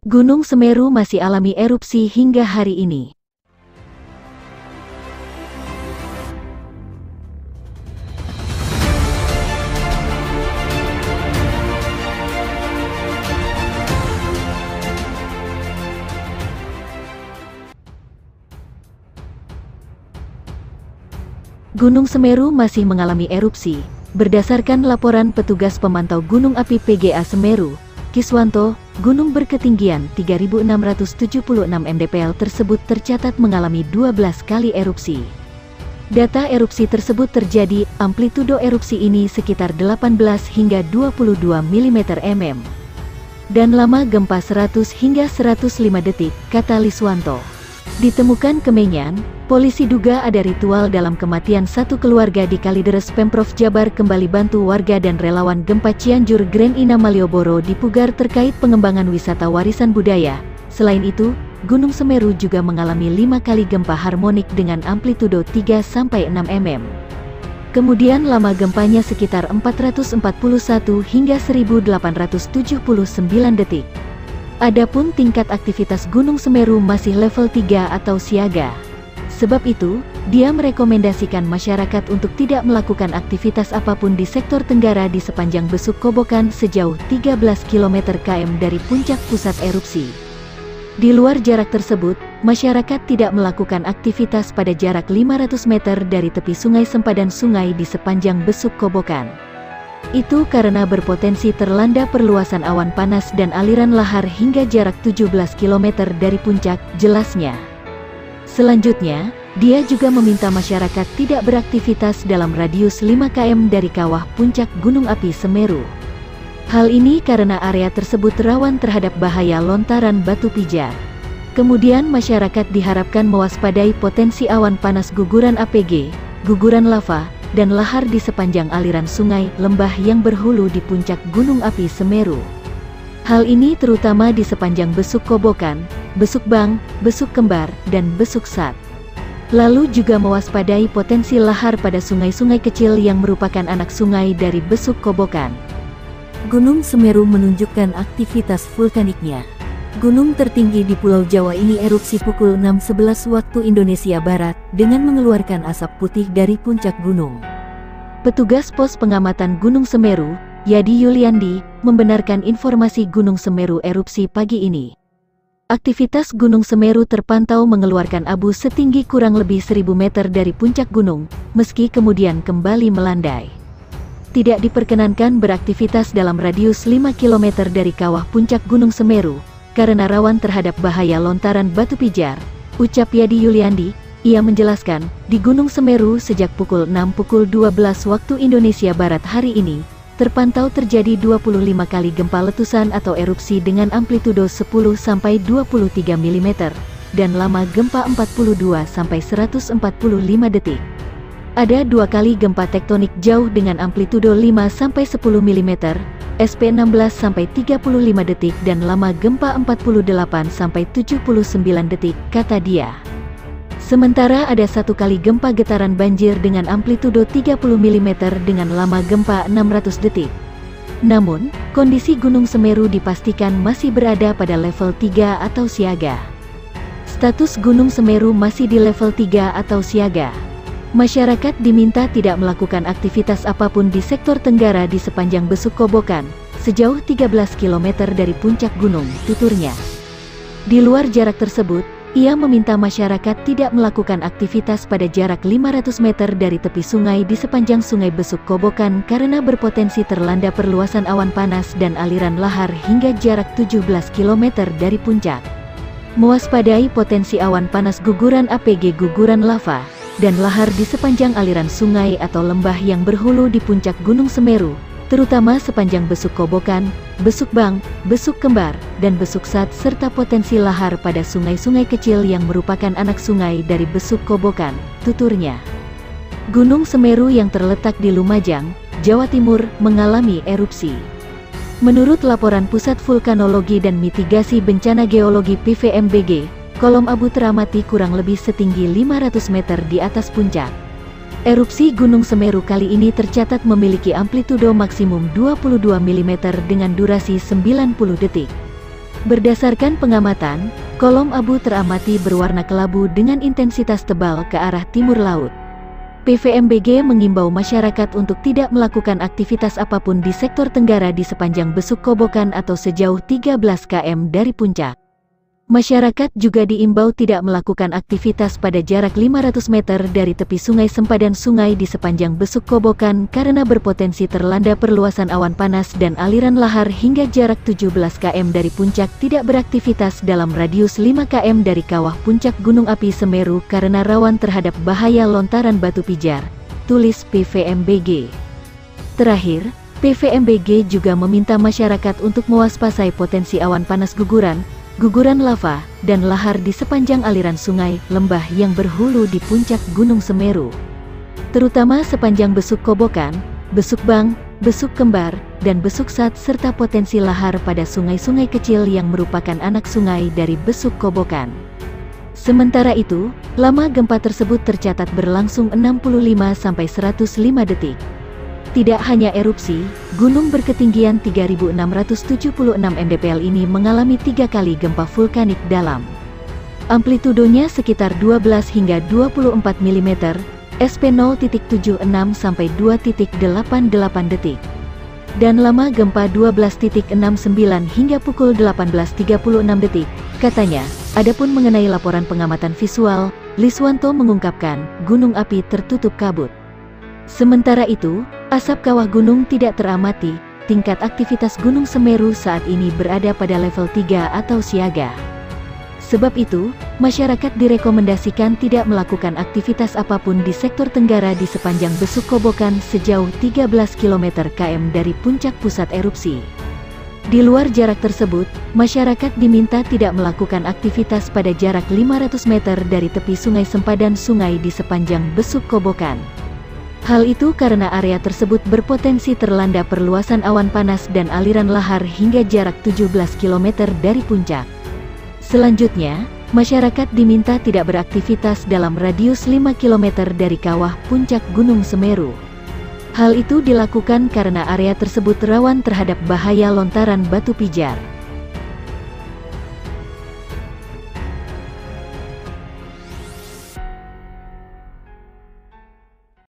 Gunung Semeru masih alami erupsi hingga hari ini. Gunung Semeru masih mengalami erupsi. Berdasarkan laporan petugas pemantau gunung api PGA Semeru, Kiswanto, gunung berketinggian 3.676 mdpl tersebut tercatat mengalami 12 kali erupsi. Data erupsi tersebut terjadi, amplitudo erupsi ini sekitar 18 hingga 22 mm. Dan lama gempa 100 hingga 105 detik, kata Liswanto. Ditemukan kemenyan, polisi duga ada ritual dalam kematian satu keluarga di Kalideres. Pemprov Jabar kembali bantu warga dan relawan gempa Cianjur Grand Ina Malioboro dipugar terkait pengembangan wisata warisan budaya. Selain itu, Gunung Semeru juga mengalami 5 kali gempa harmonik dengan amplitudo 3-6 mm. Kemudian lama gempanya sekitar 441 hingga 1879 detik. Adapun tingkat aktivitas Gunung Semeru masih level 3 atau siaga. Sebab itu, dia merekomendasikan masyarakat untuk tidak melakukan aktivitas apapun di sektor tenggara di sepanjang Besuk Kobokan sejauh 13 km dari puncak pusat erupsi. Di luar jarak tersebut, masyarakat tidak melakukan aktivitas pada jarak 500 meter dari tepi sungai sempadan sungai di sepanjang Besuk Kobokan. Itu karena berpotensi terlanda perluasan awan panas dan aliran lahar hingga jarak 17 km dari puncak, jelasnya. Selanjutnya, dia juga meminta masyarakat tidak beraktivitas dalam radius 5 km dari kawah puncak Gunung Api Semeru. Hal ini karena area tersebut rawan terhadap bahaya lontaran batu pijar. Kemudian masyarakat diharapkan mewaspadai potensi awan panas guguran APG, guguran lava, dan lahar di sepanjang aliran sungai, lembah yang berhulu di puncak Gunung Api Semeru. Hal ini terutama di sepanjang Besuk Kobokan, Besuk Bang, Besuk Kembar, dan Besuk Sat. Lalu juga mewaspadai potensi lahar pada sungai-sungai kecil yang merupakan anak sungai dari Besuk Kobokan. Gunung Semeru menunjukkan aktivitas vulkaniknya. Gunung tertinggi di Pulau Jawa ini erupsi pukul 6.11 waktu Indonesia Barat dengan mengeluarkan asap putih dari puncak gunung. Petugas pos pengamatan Gunung Semeru, Yadi Yuliandi, membenarkan informasi Gunung Semeru erupsi pagi ini. Aktivitas Gunung Semeru terpantau mengeluarkan abu setinggi kurang lebih 1000 meter dari puncak gunung, meski kemudian kembali melandai. Tidak diperkenankan beraktivitas dalam radius 5 km dari kawah puncak Gunung Semeru, karena rawan terhadap bahaya lontaran batu pijar, ucap Yadi Yuliandi. Ia menjelaskan, di Gunung Semeru sejak pukul 12 waktu Indonesia Barat hari ini, terpantau terjadi 25 kali gempa letusan atau erupsi dengan amplitudo 10-23 mm, dan lama gempa 42-145 detik. Ada 2 kali gempa tektonik jauh dengan amplitudo 5-10 mm, SP 16-35 detik dan lama gempa 48-79 detik, kata dia. Sementara ada 1 kali gempa getaran banjir dengan amplitudo 30 mm dengan lama gempa 600 detik. Namun, kondisi Gunung Semeru dipastikan masih berada pada level 3 atau siaga. Status Gunung Semeru masih di level 3 atau siaga. Masyarakat diminta tidak melakukan aktivitas apapun di sektor tenggara di sepanjang Besuk Kobokan, sejauh 13 km dari puncak gunung, tuturnya. Di luar jarak tersebut, ia meminta masyarakat tidak melakukan aktivitas pada jarak 500 meter dari tepi sungai di sepanjang sungai Besuk Kobokan karena berpotensi terlanda perluasan awan panas dan aliran lahar hingga jarak 17 km dari puncak. Mewaspadai potensi awan panas guguran APG guguran lava, dan lahar di sepanjang aliran sungai atau lembah yang berhulu di puncak Gunung Semeru, terutama sepanjang Besuk Kobokan, Besuk Bang, Besuk Kembar, dan Besuk Sat serta potensi lahar pada sungai-sungai kecil yang merupakan anak sungai dari Besuk Kobokan, tuturnya. Gunung Semeru yang terletak di Lumajang, Jawa Timur, mengalami erupsi. Menurut laporan Pusat Vulkanologi dan Mitigasi Bencana Geologi PVMBG, kolom abu teramati kurang lebih setinggi 500 meter di atas puncak. Erupsi Gunung Semeru kali ini tercatat memiliki amplitudo maksimum 22 mm dengan durasi 90 detik. Berdasarkan pengamatan, kolom abu teramati berwarna kelabu dengan intensitas tebal ke arah timur laut. PVMBG mengimbau masyarakat untuk tidak melakukan aktivitas apapun di sektor tenggara di sepanjang Besuk Kobokan atau sejauh 13 km dari puncak. Masyarakat juga diimbau tidak melakukan aktivitas pada jarak 500 meter dari tepi sungai sempadan sungai di sepanjang Besuk Kobokan karena berpotensi terlanda perluasan awan panas dan aliran lahar hingga jarak 17 km dari puncak tidak beraktivitas dalam radius 5 km dari kawah puncak Gunung Api Semeru karena rawan terhadap bahaya lontaran batu pijar, tulis PVMBG. Terakhir, PVMBG juga meminta masyarakat untuk mewaspadai potensi awan panas guguran lava, dan lahar di sepanjang aliran sungai, lembah yang berhulu di puncak Gunung Semeru. Terutama sepanjang Besuk Kobokan, Besuk Bang, Besuk Kembar, dan Besuk Sat serta potensi lahar pada sungai-sungai kecil yang merupakan anak sungai dari Besuk Kobokan. Sementara itu, lama gempa tersebut tercatat berlangsung 65-105 detik. Tidak hanya erupsi, gunung berketinggian 3.676 mdpl ini mengalami 3 kali gempa vulkanik dalam. Amplitudonya sekitar 12 hingga 24 mm, SP 0.76 sampai 2.88 detik. Dan lama gempa 12.69 hingga pukul 18.36 detik, katanya. Adapun mengenai laporan pengamatan visual, Liswanto mengungkapkan, gunung api tertutup kabut. Sementara itu, asap kawah gunung tidak teramati, tingkat aktivitas Gunung Semeru saat ini berada pada level 3 atau siaga. Sebab itu, masyarakat direkomendasikan tidak melakukan aktivitas apapun di sektor tenggara di sepanjang Besuk Kobokan sejauh 13 km dari puncak pusat erupsi. Di luar jarak tersebut, masyarakat diminta tidak melakukan aktivitas pada jarak 500 meter dari tepi sungai sempadan sungai di sepanjang Besuk Kobokan. Hal itu karena area tersebut berpotensi terlanda perluasan awan panas dan aliran lahar hingga jarak 17 km dari puncak. Selanjutnya, masyarakat diminta tidak beraktivitas dalam radius 5 km dari kawah puncak Gunung Semeru. Hal itu dilakukan karena area tersebut rawan terhadap bahaya lontaran batu pijar.